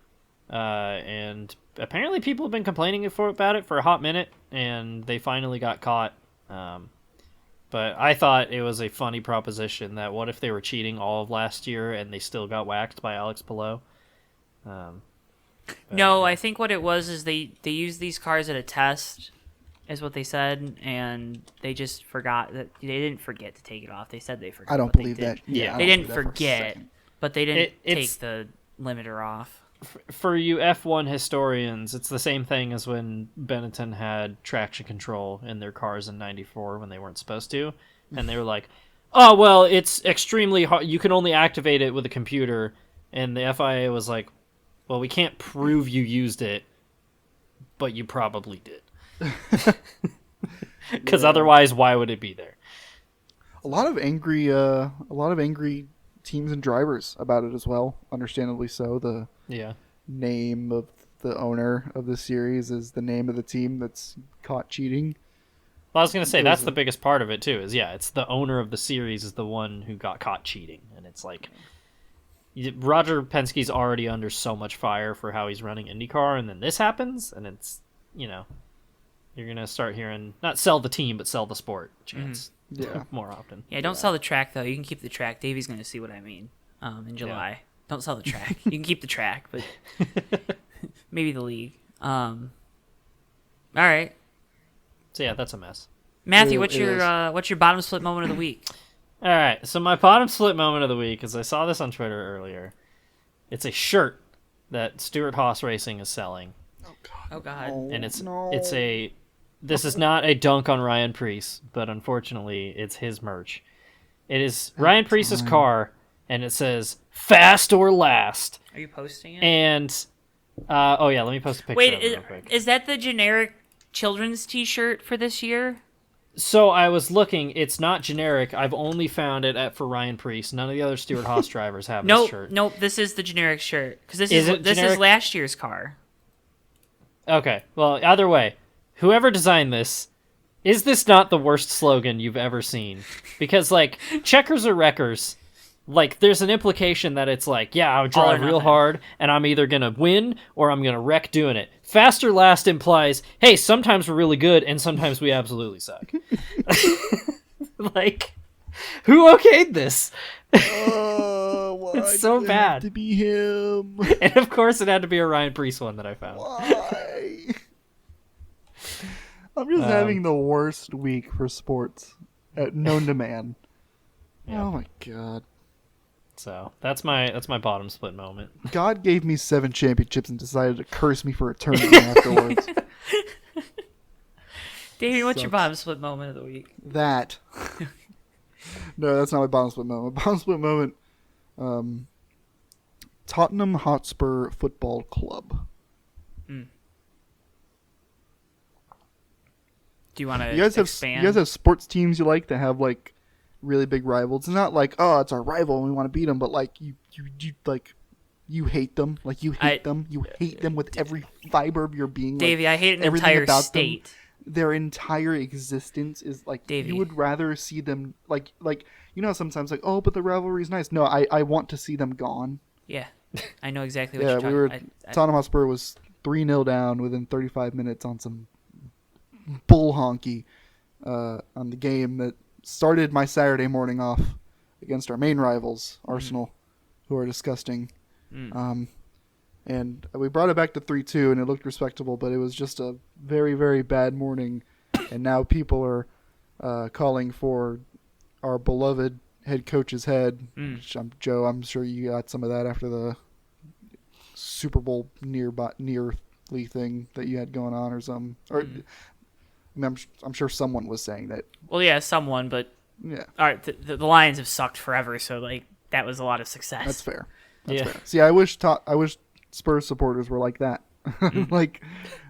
And apparently, people have been complaining about it for a hot minute, and they finally got caught. But I thought it was a funny proposition that what if they were cheating all of last year and they still got whacked by Alex Palou? No, I think what it was is they used these cars at a test, is what they said, and they just forgot that they didn't forget to take it off. They said they forgot. I don't but they believe did. that. Yeah, I They don't didn't believe that for a forget, second. but they didn't take It's- the limiter off. For you F1 historians, it's the same thing as when Benetton had traction control in their cars in '94 when they weren't supposed to, and they were like, "Oh well, it's extremely hard. You can only activate it with a computer." And the FIA was like, "Well, we can't prove you used it, but you probably did, because otherwise, why would it be there?" A lot of angry teams and drivers about it as well. Understandably so. The Yeah. name of the owner of the series is the name of the team that's caught cheating. Well, I was gonna say It that's was the biggest part of it too. It's the owner of the series is the one who got caught cheating, and it's like Roger Penske's already under so much fire for how he's running IndyCar, and then this happens, and it's you're gonna start hearing not sell the team but sell the sport chance Yeah. more often. Yeah, don't sell the track though. You can keep the track. Davey's going to see what I mean. In July. Don't sell the track. You can keep the track, but maybe the league. All right, So yeah, that's a mess. Matthew, It what's your bottom split moment of the week? All right, so my bottom split moment of the week is I saw this on Twitter earlier. It's a shirt that Stewart Haas Racing is selling, Oh God. and it's a. This is not a dunk on Ryan Preece, but unfortunately, it's his merch. It is Ryan Preece's car, and it says "Fast or Last." Are you posting it? And oh yeah, let me post a picture Wait, of it real quick. is that the generic children's T-shirt for this year? So I was looking. It's not generic. I've only found it for Ryan Preece. None of the other Stewart Haas drivers have this shirt. Nope. This is the generic shirt because this Is is it this is generic? last year's car. Okay. Well, either way, whoever designed this, is this not the worst slogan you've ever seen? Because, like, checkers or wreckers, like, there's an implication that it's like, yeah, I'll All or drive real nothing. hard, and I'm either going to win or I'm going to wreck doing it. Fast or last implies, hey, sometimes we're really good, and sometimes we absolutely suck. Like, who okayed this? Why It's so did it have bad. to be him. And, of course, it had to be a Ryan Preece one that I found. Why? I'm just having the worst week for sports known to man. Yeah. Oh my god. So, that's my bottom split moment. God gave me 7 championships and decided to curse me for eternity afterwards. Davey, what's your Sucks. bottom split moment of the week? That. No, that's not my bottom split moment. My bottom split moment, Tottenham Hotspur Football Club. Do you want to You guys expand? have sports teams you like that have like really big rivals. It's not like, oh, it's our rival and we want to beat them, but like you like you hate them. Like you hate them. You hate them with every fiber of your being. Davey, like, I hate an everything entire about them, state. their entire existence is like Davey. you would rather see them like sometimes like, oh, but the rivalry is nice. No, I want to see them gone. Yeah, I know exactly what Yeah, you're talking we were about. Tottenham Hotspur was 3-0 down within 35 minutes on some bull honky on the game that started my Saturday morning off against our main rivals, Arsenal, who are disgusting. And we brought it back to 3-2, and it looked respectable, but it was just a very, very bad morning. And now people are calling for our beloved head coach's head. Which Joe, I'm sure you got some of that after the Super Bowl nearly thing that you had going on or something. Or, I mean, I'm sure someone was saying that. Well, yeah, someone, but Yeah, all right, the Lions have sucked forever, so like that was a lot of success. that's fair. Yeah. Fair. See, I wish Spurs supporters were like that. Like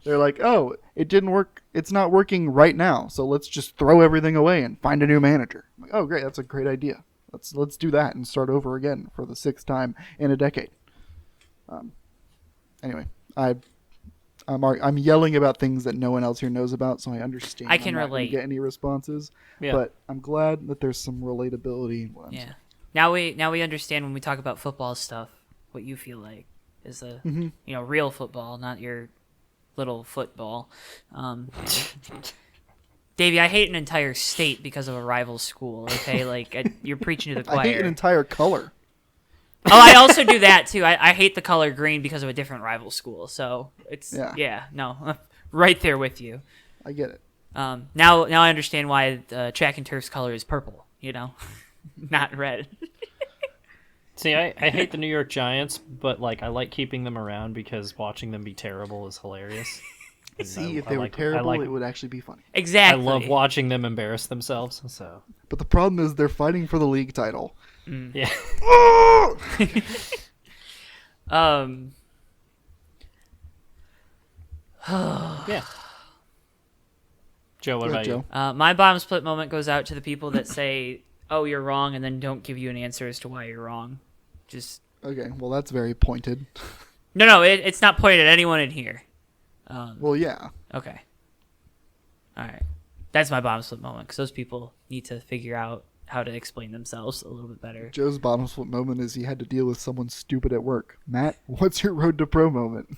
they're like, oh, it didn't work. It's not working right now, so let's just throw everything away and find a new manager. I'm like, oh, great, that's a great idea. Let's do that and start over again for the 6th time in a decade. Anyway, I I'm yelling about things that no one else here knows about, so I understand. I can I'm not gonna relate. get any responses, Yeah. but I'm glad that there's some relatability in what I'm Yeah. saying. Now we understand when we talk about football stuff what you feel like is a real football, not your little football. Davey, I hate an entire state because of a rival school. Okay, like you're preaching to the choir. I hate an entire color. Oh, I also do that too. I hate the color green because of a different rival school. So it's no, right there with you. I get it. Now I understand why the track and turf's color is purple. Not red. See, I hate the New York Giants, but I like keeping them around because watching them be terrible is hilarious. And See, if they were terrible, it would actually be funny. Exactly. I love watching them embarrass themselves. So, But the problem is they're fighting for the league title. yeah. Yeah. Joe, what about you? My bottom split moment goes out to the people that say, "Oh, you're wrong," and then don't give you an answer as to why you're wrong. Just Okay, well, that's very pointed. no, it's not pointed at anyone in here. Well, yeah. Okay. All right. That's my bottom split moment because those people need to figure out how to explain themselves a little bit better. Joe's bottom split moment is he had to deal with someone stupid at work. Matt, what's your road to pro moment?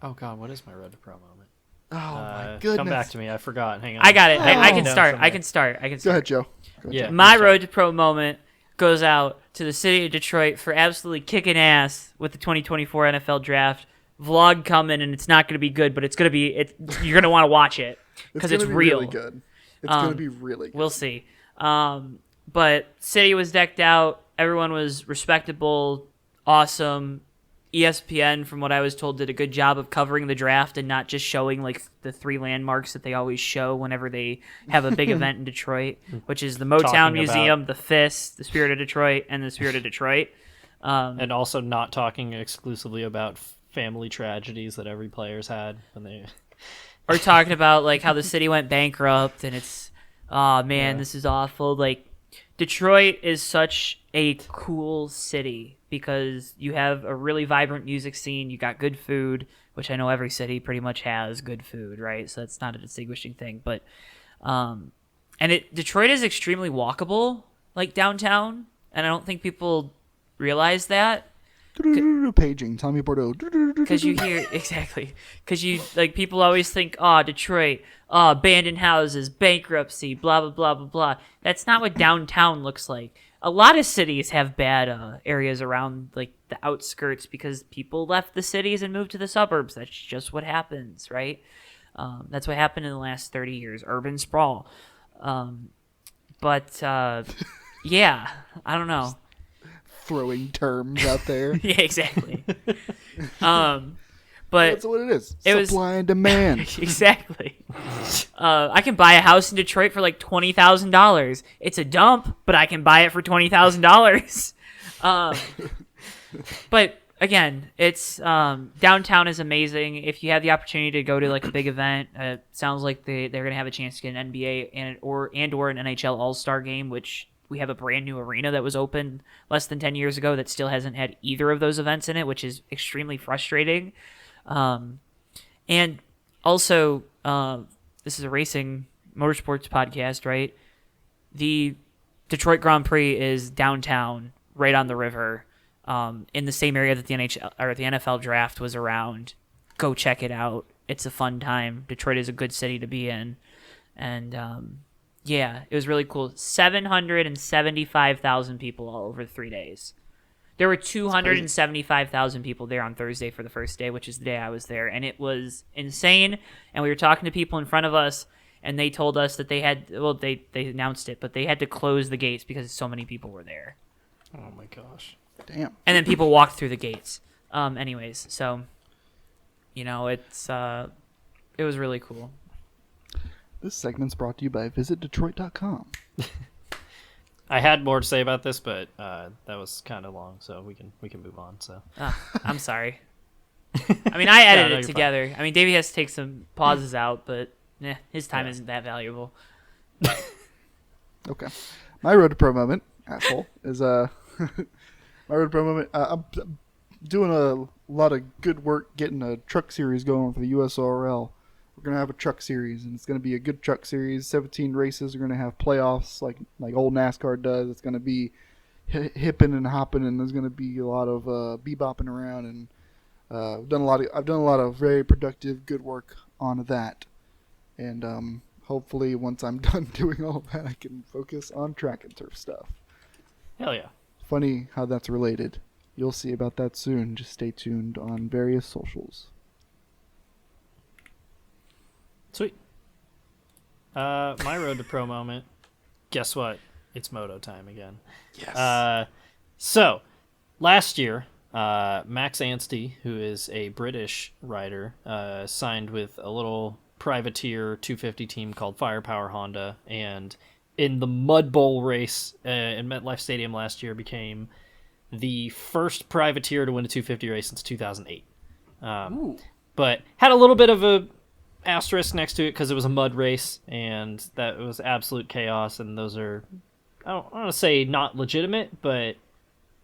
Oh God, what is my road to pro moment? Oh my goodness! Come back to me. I forgot. Hang on. I got it. I can Down start. somewhere. I can start. Go ahead, Joe. Yeah. My let's road to pro moment goes out to the city of Detroit for absolutely kicking ass with the 2024 NFL draft. Vlog coming, and it's not going to be good, but it's going to be. You're going to want to watch it because it's gonna be real. Really good. It's going to be really good. We'll see. But city was decked out. Everyone was respectable, awesome. ESPN, from what I was told, did a good job of covering the draft and not just showing the three landmarks that they always show whenever they have a big event in Detroit, which is the Motown Talking Museum, the Fist, the Spirit of Detroit, and the Spirit of Detroit. And also not talking exclusively about family tragedies that every player's had when they. Or talking about how the city went bankrupt and it's, oh man, this is awful. Detroit is such a cool city because you have a really vibrant music scene. You got good food, which I know every city pretty much has good food, right? So that's not a distinguishing thing. But, Detroit is extremely walkable, downtown, and I don't think people realize that. Paging Tommy Bordeaux. Because you hear exactly. Because people always think, oh, Detroit, oh, abandoned houses, bankruptcy, blah blah blah blah blah. That's not what downtown looks like. A lot of cities have bad areas around the outskirts because people left the cities and moved to the suburbs. That's just what happens, right? That's what happened in the last 30 years, urban sprawl. Yeah, I don't know. Throwing terms out there. Yeah, exactly. But That's what it is. Supply and demand. Exactly. I can buy a house in Detroit for $20,000. It's a dump, but I can buy it for $20,000. But again, it's downtown is amazing. If you have the opportunity to go to a big event, it sounds like they're gonna have a chance to get an NBA and or an NHL All-Star game, which. We have a brand new arena that was open less than 10 years ago that still hasn't had either of those events in it, which is extremely frustrating. And also, this is a racing motorsports podcast, right? The Detroit Grand Prix is downtown, right on the river, in the same area that the NHL or the NFL draft was around. Go check it out. It's a fun time. Detroit is a good city to be in. And, yeah, it was really cool. 775,000 people all over 3 days. There were 275,000 people there on Thursday for the first day, which is the day I was there. And it was insane. And we were talking to people in front of us, and they told us that they had, well, they announced it, but they had to close the gates because so many people were there. Oh my gosh. Damn. And then people walked through the gates. Anyways, so, it was really cool. This segment's brought to you by visitdetroit.com. I had more to say about this, but that was kind of long, so we can move on. So I'm sorry. I mean, I edited no, it you're together. I mean, Davey has to take some pauses out, but his time isn't that valuable. Okay. My road to pro moment, asshole, is my road to pro moment. doing a lot of good work getting a truck series going for the USRL. We're gonna have a truck series, and it's gonna be a good truck series. 17 races. We're gonna have playoffs like old NASCAR does. It's gonna be hipping and hopping, and there's gonna be a lot of bebopping around. And I've done a lot of very productive, good work on that. And hopefully, once I'm done doing all of that, I can focus on track and turf stuff. Hell yeah. Funny how that's related. You'll see about that soon. Just stay tuned on various socials. Sweet. My road to pro moment. Guess what? It's moto time again. Yes. So, last year, Max Anstey, who is a British rider, signed with a little privateer 250 team called Firepower Honda, and in the Mud Bowl race in MetLife Stadium last year became the first privateer to win a 250 race since 2008. But had a little bit of a asterisk next to it because it was a mud race, and that was absolute chaos, and those are, I don't want to say not legitimate, but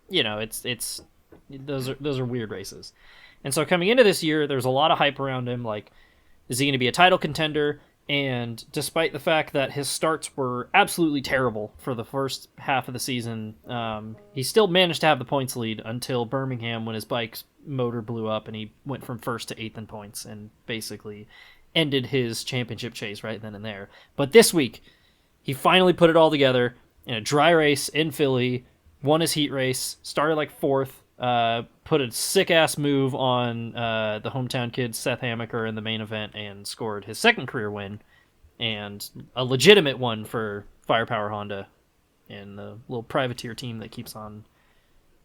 it's those are weird races. And so coming into this year, there's a lot of hype around him, like, is he going to be a title contender? And despite the fact that his starts were absolutely terrible for the first half of the season, he still managed to have the points lead until Birmingham, when his bike's motor blew up and he went from first to eighth in points and basically ended his championship chase right then and there. But this week, he finally put it all together in a dry race in Philly, won his heat race, started like fourth, put a sick-ass move on the hometown kid Seth Hamaker in the main event, and scored his second career win, and a legitimate one for Firepower Honda and the little privateer team that keeps on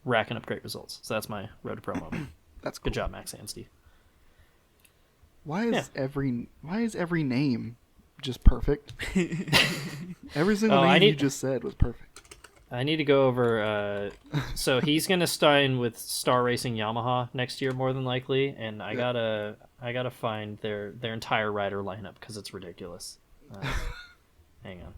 racking up great results. So that's my road to pro moment. That's cool. Good job, Max Anstey. Why is every name just perfect? Every single name you just said was perfect. I need to go over. So he's gonna sign with Star Racing Yamaha next year, more than likely, and I gotta find their entire rider lineup because it's ridiculous. Hang on.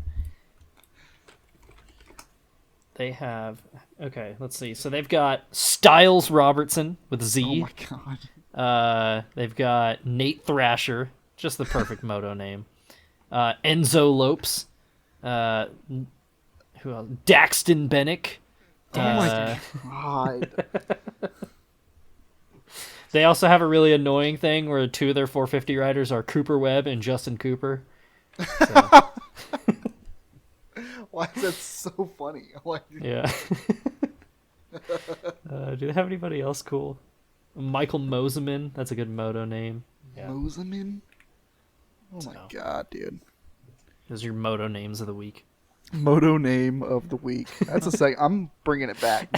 They have, okay, let's see. So they've got Styles Robertson with Z. Oh my god. They've got Nate Thrasher, just the perfect moto name. Enzo Lopes. Who else? Daxton Bennick. Oh my god. They also have a really annoying thing where two of their 450 riders are Cooper Webb and Justin Cooper. So. Why is that so funny? Yeah. Do they have anybody else cool? Michael Moseman. That's a good moto name. Yeah. Moseman? Oh my god, dude. Those are your moto names of the week. Moto name of the week. That's a sec. I'm bringing it back.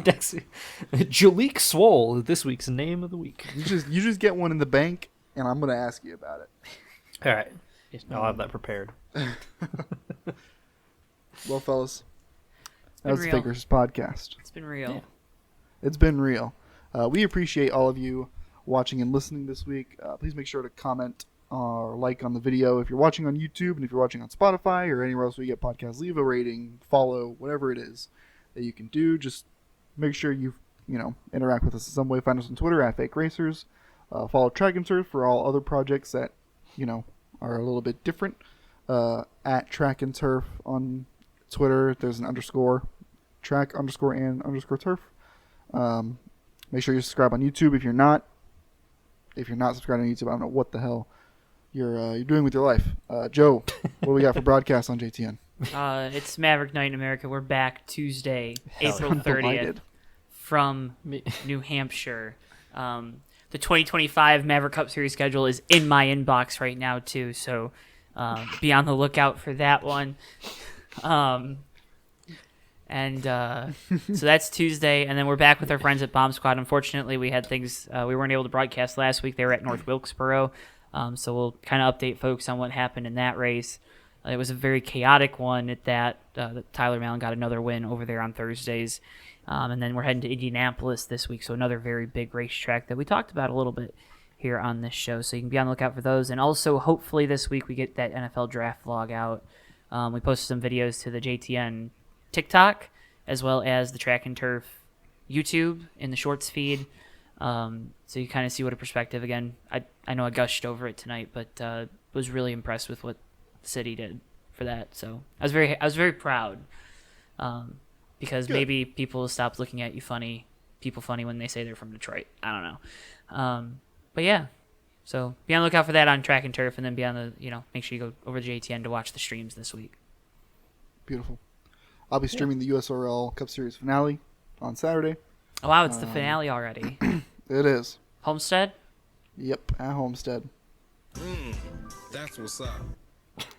Next week. Jalik Swole, this week's name of the week. You just get one in the bank, and I'm going to ask you about it. All right. I'll have that prepared. Well, fellas, that was the Fakers podcast. It's been real. Yeah. It's been real. We appreciate all of you watching and listening this week. Please make sure to comment or like on the video if you're watching on YouTube, and if you're watching on Spotify or anywhere else where you get podcasts, leave a rating, follow, whatever it is that you can do. Just make sure you interact with us in some way. Find us on Twitter at Fake Racers. Follow Track and Turf for all other projects that are a little bit different. At Track and Turf on Twitter, there's an underscore, track underscore and underscore turf. Make sure you subscribe on YouTube if you're not. If you're not subscribed on YouTube, I don't know what the hell you're doing with your life. Joe, what do we got for broadcast on JTN? It's Maverick Night in America. We're back Tuesday, April 30th Delighted. from New Hampshire. The 2025 Maverick Cup Series schedule is in my inbox right now, too, so be on the lookout for that one. So that's Tuesday, and then we're back with our friends at Bomb Squad. Unfortunately, we had things we weren't able to broadcast last week. They were at North Wilkesboro, so we'll kind of update folks on what happened in that race. It was a very chaotic one at that. Tyler Mallon got another win over there on Thursdays, and then we're heading to Indianapolis this week, so another very big racetrack that we talked about a little bit here on this show, so you can be on the lookout for those. And also, hopefully this week we get that NFL draft vlog out. We posted some videos to the JTN TikTok, as well as the Track and Turf YouTube in the shorts feed. So you kind of see what a perspective. Again, I know I gushed over it tonight, but was really impressed with what the city did for that. So I was very proud. Because Good. maybe people will stop looking at you funny when they say they're from Detroit. I don't know. But yeah. So be on the lookout for that on Track and Turf, and then be on the, make sure you go over to JTN to watch the streams this week. Beautiful. I'll be streaming the USRL Cup Series finale on Saturday. Oh, wow, it's the finale already. It is. Homestead? Yep, at Homestead. That's what's up.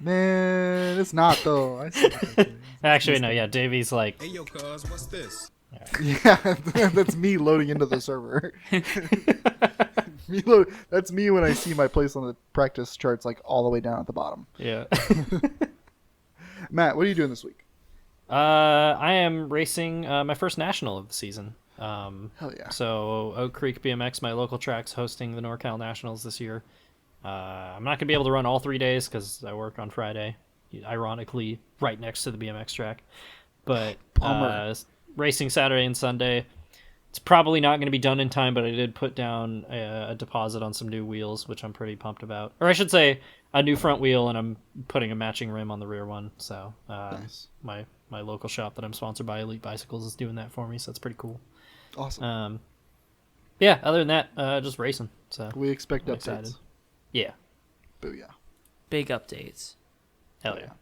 Man, it's not though. Actually, no. Yeah, Davey's like, Hey, yo, cuz, what's this? Yeah, that's me loading into the server. That's me when I see my place on the practice charts, like all the way down at the bottom. yeah. Matt, what are you doing this week? I am racing my first national of the season. Hell yeah. So Oak Creek BMX, my local track's hosting the NorCal Nationals this year. I'm not gonna be able to run all 3 days because I work on Friday, ironically right next to the BMX track. But racing Saturday and Sunday. It's probably not going to be done in time, but I did put down a deposit on some new wheels, which I'm pretty pumped about. Or I should say, a new front wheel, and I'm putting a matching rim on the rear one. So Nice. my local shop that I'm sponsored by, Elite Bicycles, is doing that for me, so that's pretty cool. Awesome. Yeah, other than that, just racing. So We expect I'm updates. excited. Yeah. Booyah. Big updates. Hell yeah.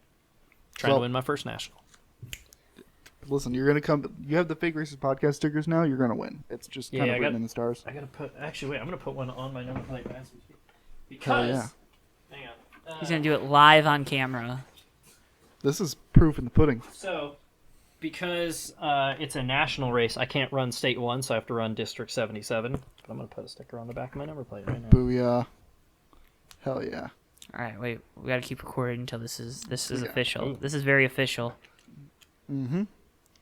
Trying to win my first national. Listen, you're gonna come. You have the Fake Racers podcast stickers now. You're gonna win. It's just kind of written in the stars. I gotta put. Actually, wait. I'm gonna put one on my number plate as we speak. Hell Because. yeah. Hang on. He's going to do it live on camera. This is proof in the pudding. So, because it's a national race, I can't run State 1, so I have to run District 77. But I'm gonna put a sticker on the back of my number plate right now. Booyah. Hell yeah. All right, wait. We got to keep recording until this is Yeah. official. Ooh. This is very official. Mm-hmm.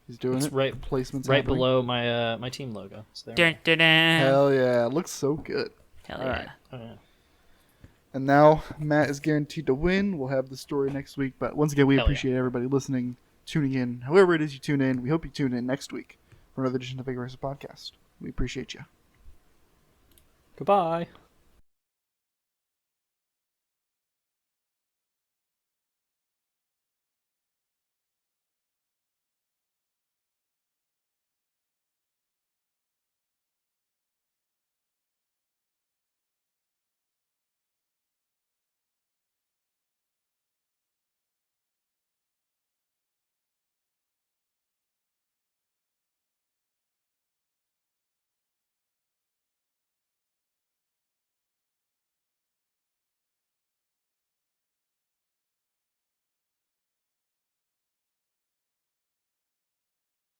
He's doing It's it. right- Placements Right happening. below my my team logo. So there. Dun, dun, dun. Hell yeah. Looks so good. Hell all yeah. right. Oh, yeah. And now Matt is guaranteed to win. We'll have the story next week. But once again, we Hell yeah. appreciate everybody listening, tuning in. However it is you tune in, we hope you tune in next week for another edition of the Fake Racers podcast. We appreciate you. Goodbye.